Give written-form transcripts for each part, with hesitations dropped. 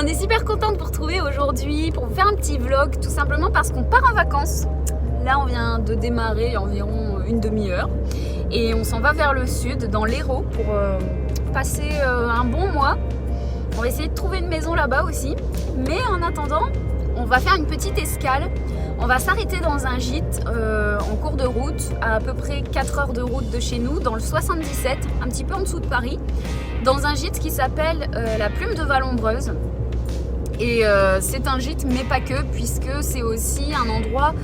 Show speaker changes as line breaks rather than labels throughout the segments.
On est super contente de vous retrouver aujourd'hui pour vous faire un petit vlog, tout simplement parce qu'on part en vacances. Là, on vient de démarrer il y a environ une demi-heure et on s'en va vers le sud, dans l'Hérault, pour passer un bon mois. On va essayer de trouver une maison là-bas aussi, mais en attendant, on va faire une petite escale. On va s'arrêter dans un gîte en cours de route, à peu près 4 heures de route de chez nous, dans le 77, un petit peu en dessous de Paris, dans un gîte qui s'appelle la Plume de Vallombreuse. Et c'est un gîte, mais pas que, puisque c'est aussi un endroit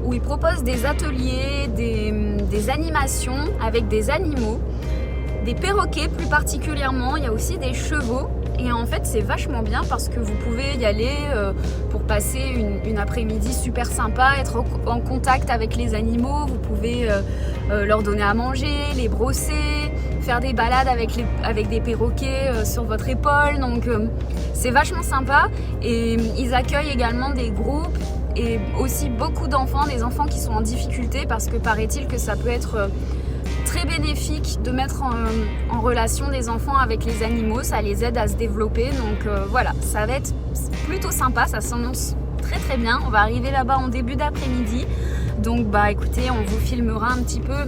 où ils proposent des ateliers, des animations avec des animaux, des perroquets plus particulièrement, il y a aussi des chevaux. Et en fait c'est vachement bien parce que vous pouvez y aller pour passer une après-midi super sympa, être en contact avec les animaux, vous pouvez leur donner à manger, les brosser, faire des balades avec des perroquets sur votre épaule, donc c'est vachement sympa. Et ils accueillent également des groupes et aussi beaucoup d'enfants, des enfants qui sont en difficulté, parce que paraît-il que ça peut être très bénéfique de mettre en relation des enfants avec les animaux, ça les aide à se développer, donc voilà, ça va être plutôt sympa, ça s'annonce très très bien. On va arriver là-bas en début d'après-midi, donc bah écoutez, on vous filmera un petit peu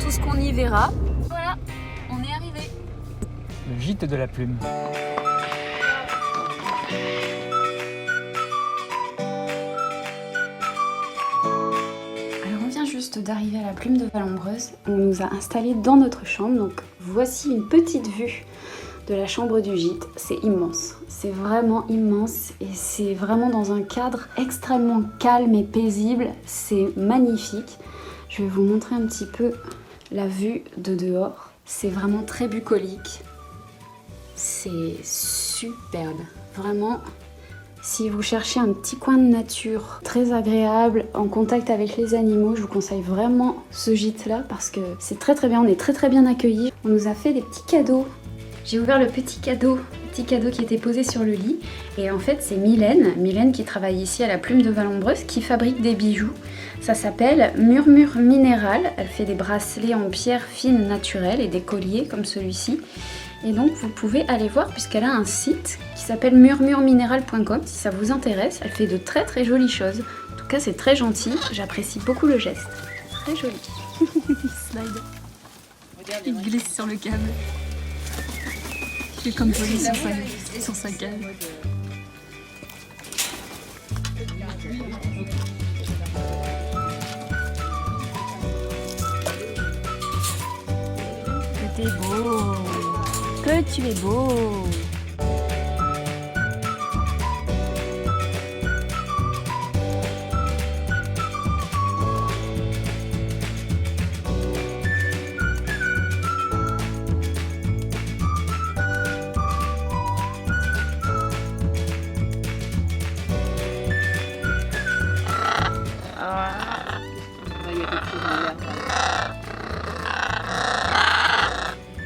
tout ce qu'on y verra. Voilà, on est arrivé.
Le gîte de la Plume.
D'arriver à la Plume de Vallombreuse, on nous a installés dans notre chambre, donc voici une petite vue de la chambre du gîte. C'est immense, c'est vraiment immense et c'est vraiment dans un cadre extrêmement calme et paisible, c'est magnifique. Je vais vous montrer un petit peu la vue de dehors, c'est vraiment très bucolique, c'est superbe, vraiment. Si vous cherchez un petit coin de nature très agréable, en contact avec les animaux, je vous conseille vraiment ce gîte-là parce que c'est très très bien, on est très très bien accueillis. On nous a fait des petits cadeaux. J'ai ouvert le petit cadeau qui était posé sur le lit. Et en fait, c'est Mylène qui travaille ici à la Plume de Vallombreuse, qui fabrique des bijoux. Ça s'appelle Murmure Minéral. Elle fait des bracelets en pierre fine naturelle et des colliers comme celui-ci. Et donc vous pouvez aller voir puisqu'elle a un site qui s'appelle murmuremineral.com si ça vous intéresse. Elle fait de très très jolies choses. En tout cas c'est très gentil, j'apprécie beaucoup le geste. Très joli. Il slide. Il glisse sur le câble. Il fait comme Polly sur sa cale. Que t'es beau. Que tu es beau!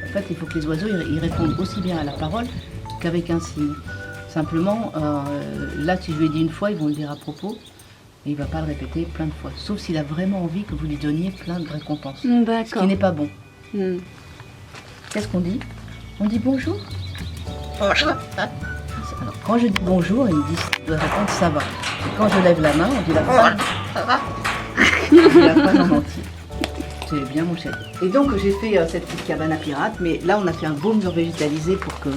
En fait, il faut que les oiseaux ils répondent aussi bien à la parole qu'avec un signe. Simplement, là, si je lui ai dit une fois, ils vont le dire à propos et il ne va pas le répéter plein de fois. Sauf s'il a vraiment envie que vous lui donniez plein de récompenses.
D'accord.
Ce qui n'est pas bon. Qu'est-ce qu'on dit? On dit bonjour. Bonjour. Alors, quand je dis bonjour, il me dit de répondre ça va. Et quand je lève la main, on dit la phrase. Ça va. On dit la phrase en entier. C'est bien mon chéri. Et donc j'ai fait cette petite cabane à pirates, mais là on a fait un beau mur végétalisé pour que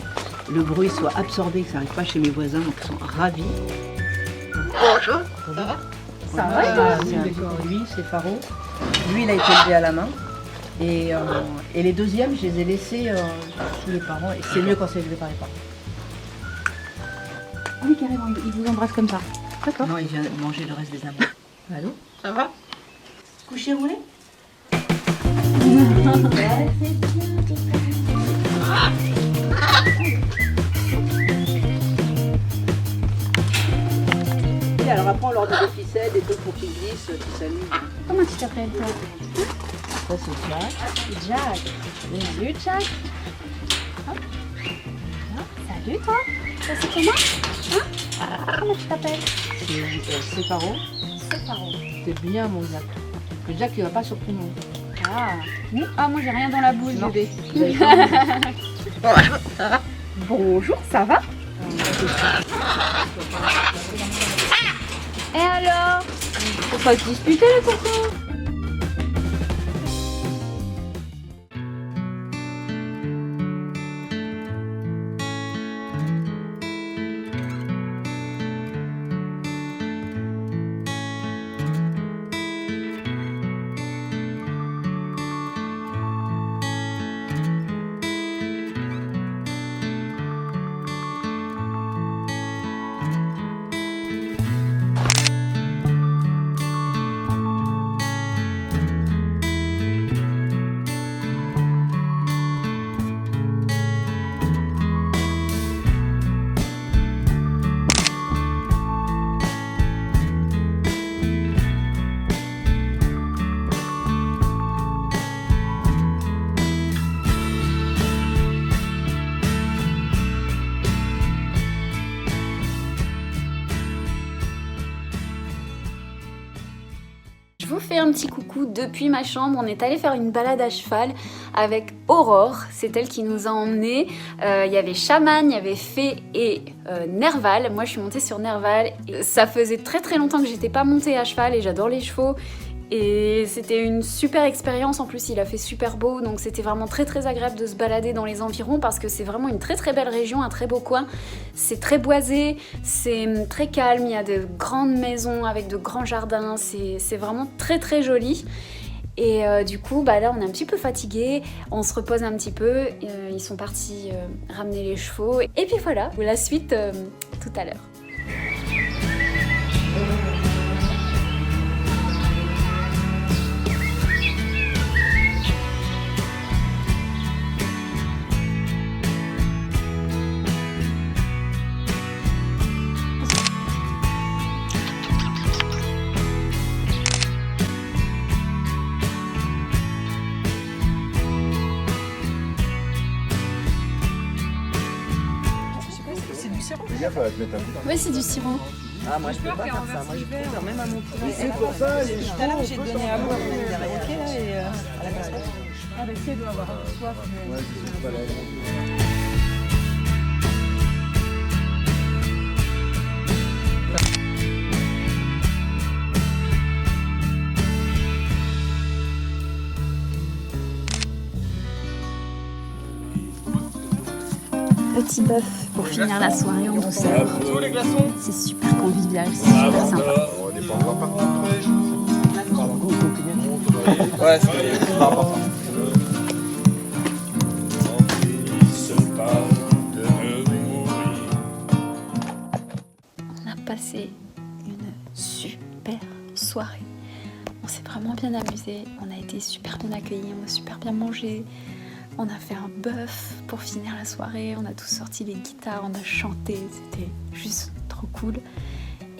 le bruit soit absorbé, que ça n'arrive pas chez mes voisins, donc ils sont ravis. Bonjour. Ça va? Ça va. Lui, c'est Faro. Lui, il a été élevé à la main. Et les deuxièmes, je les ai laissés sous les parents. Et c'est mieux quand c'est élevé par les parents.
Ah oui, carrément, il vous embrasse comme ça. D'accord.
Non, il vient manger le reste des amours. Allô? Ça va? Coucher roulé? Et alors après on leur donne des ficelles, des trucs pour qu'ils glissent, qu'ils s'amusent.
Comment tu t'appelles toi?
Ça c'est Jack.
Jack. Salut Jack. Hop. Salut toi. Ça c'est comment? Comment tu t'appelles?
C'est Faro.
C'est Faro.
C'est bien mon Jack. Que Jack il va pas sur tout le monde.
Ah, moi j'ai rien dans la bouche, bébé.
Bonjour, ça va?
Bonjour, ça va? Et alors? Faut pas se disputer les cocos. Je vous fais un petit coucou depuis ma chambre. On est allé faire une balade à cheval avec Aurore. C'est elle qui nous a emmenés. Il y avait Chaman, il y avait Fée et Nerval. Moi je suis montée sur Nerval. Ça faisait très très longtemps que j'étais pas montée à cheval et j'adore les chevaux. Et c'était une super expérience, en plus il a fait super beau, donc c'était vraiment très très agréable de se balader dans les environs parce que c'est vraiment une très très belle région, un très beau coin. C'est très boisé, c'est très calme, il y a de grandes maisons avec de grands jardins, c'est vraiment très très joli. Et du coup là on est un petit peu fatigué, on se repose un petit peu, ils sont partis ramener les chevaux. Et puis voilà, la suite tout à l'heure.
Fais gaffe, elle va te mettre un coup.
Ouais, c'est du sirop.
Ah, moi je peux pas faire ça, moi je préfère même à mon poulet.
C'est pour ça, les
Tout à l'heure j'ai donné à boire, il a révoqué là et à la casserole.
Ah bah si elle doit avoir soif.
Ouais, c'est pas la
Petit bœuf pour finir la soirée en douceur. C'est super convivial, c'est super sympa.
On n'est pas encore parti.
Ouais, c'est pas important.
On a passé une super soirée. On s'est vraiment bien amusé, on a été super bien accueillis, on a super bien mangé. On a fait un bœuf pour finir la soirée, on a tous sorti les guitares, on a chanté, c'était juste trop cool.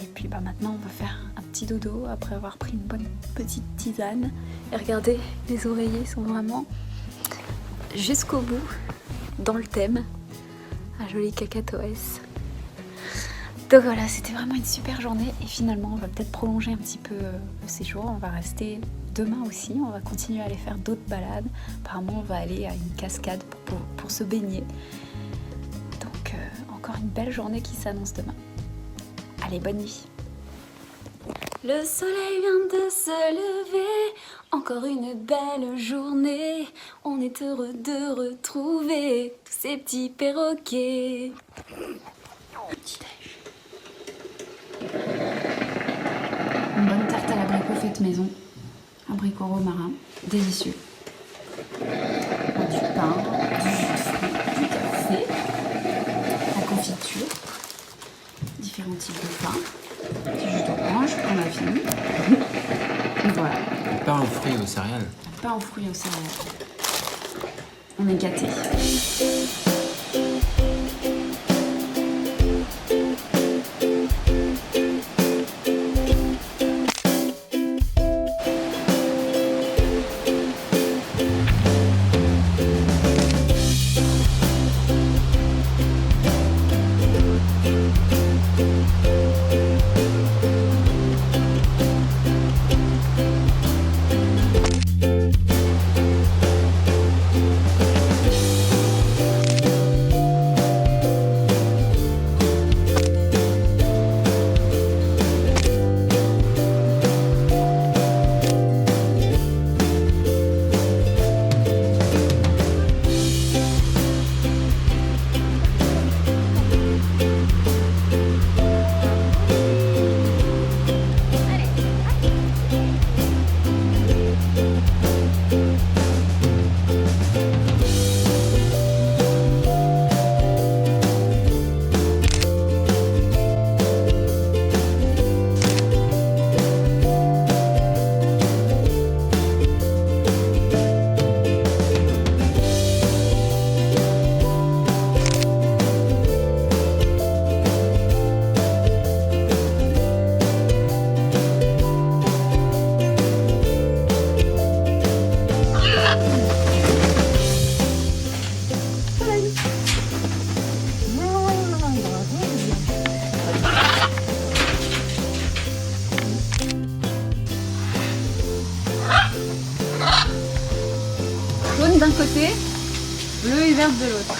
Et puis maintenant on va faire un petit dodo après avoir pris une bonne petite tisane. Et regardez, les oreillers sont vraiment jusqu'au bout dans le thème. Un joli cacatoès. Donc voilà, c'était vraiment une super journée et finalement on va peut-être prolonger un petit peu le séjour. On va rester demain aussi, on va continuer à aller faire d'autres balades. Apparemment on va aller à une cascade pour se baigner. Donc encore une belle journée qui s'annonce demain. Allez, bonne nuit. Le soleil vient de se lever, encore une belle journée. On est heureux de retrouver tous ces petits perroquets. Petit déj. Une bonne tarte à l'abricot faite maison, abricot romarin, délicieux. Du pain, du jus de fruits, du café, la confiture, différents types de pain, du jus d'orange qu'on a fini. Et voilà.
Pain aux fruits et aux céréales.
Pain aux fruits et aux céréales. On est gâtés. jaune d'un côté, bleu et vert de l'autre.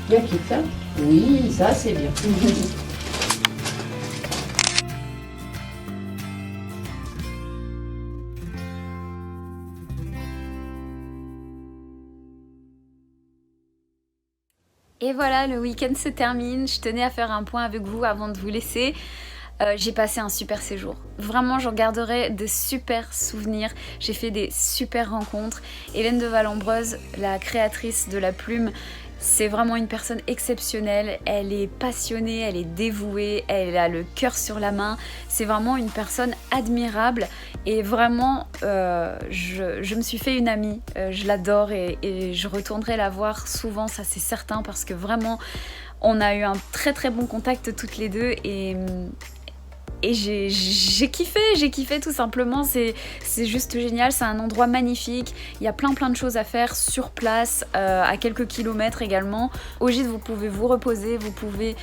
Bien quitte ça. Oui, ça c'est bien.
Et voilà, le week-end se termine. Je tenais à faire un point avec vous avant de vous laisser. J'ai passé un super séjour. Vraiment, j'en garderai de super souvenirs. J'ai fait des super rencontres. Hélène de Vallombreuse, la créatrice de la plume, c'est vraiment une personne exceptionnelle. Elle est passionnée, elle est dévouée, elle a le cœur sur la main. C'est vraiment une personne admirable. Et vraiment, je me suis fait une amie. Je l'adore et je retournerai la voir souvent, ça c'est certain, parce que vraiment, on a eu un très très bon contact toutes les deux et j'ai kiffé tout simplement, c'est juste génial, c'est un endroit magnifique, il y a plein de choses à faire sur place, à quelques kilomètres également. Au gîte, vous pouvez vous reposer, vous pouvez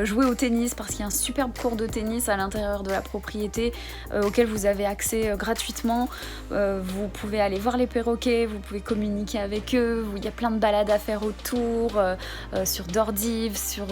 jouer au tennis parce qu'il y a un superbe court de tennis à l'intérieur de la propriété auquel vous avez accès gratuitement. Vous pouvez aller voir les perroquets, vous pouvez communiquer avec eux, il y a plein de balades à faire autour, sur Dordives, sur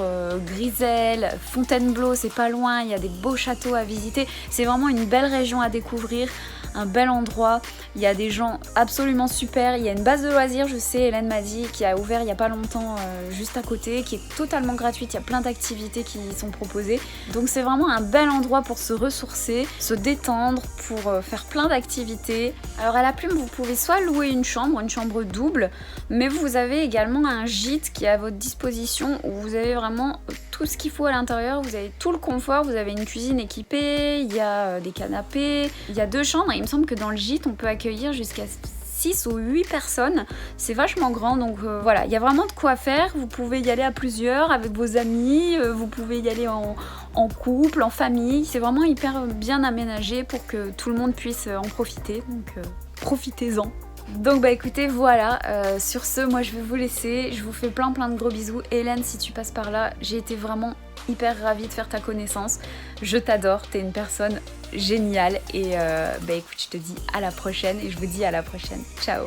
Griselle, Fontainebleau, c'est pas loin, il y a des beaux châteaux à visiter. C'est vraiment une belle région à découvrir, un bel endroit. Il y a des gens absolument super. Il y a une base de loisirs, je sais, Hélène m'a dit, qui a ouvert il n'y a pas longtemps juste à côté, qui est totalement gratuite. Il y a plein d'activités qui y sont proposées. Donc c'est vraiment un bel endroit pour se ressourcer, se détendre, pour faire plein d'activités. Alors à la plume, vous pouvez soit louer une chambre double, mais vous avez également un gîte qui est à votre disposition où vous avez vraiment tout ce qu'il faut à l'intérieur. Vous avez tout le confort, vous avez une cuisine équipée, il y a des canapés, il y a 2 chambres et il me semble que dans le gîte on peut accueillir jusqu'à 6 ou 8 personnes, c'est vachement grand, donc voilà, il y a vraiment de quoi faire. Vous pouvez y aller à plusieurs, avec vos amis, vous pouvez y aller en couple, en famille, c'est vraiment hyper bien aménagé pour que tout le monde puisse en profiter, donc profitez-en. Donc bah écoutez, voilà, sur ce, moi je vais vous laisser, je vous fais plein de gros bisous. Hélène, si tu passes par là, j'ai été vraiment hyper ravie de faire ta connaissance, je t'adore, t'es une personne géniale et bah écoute, je te dis à la prochaine et je vous dis à la prochaine, ciao.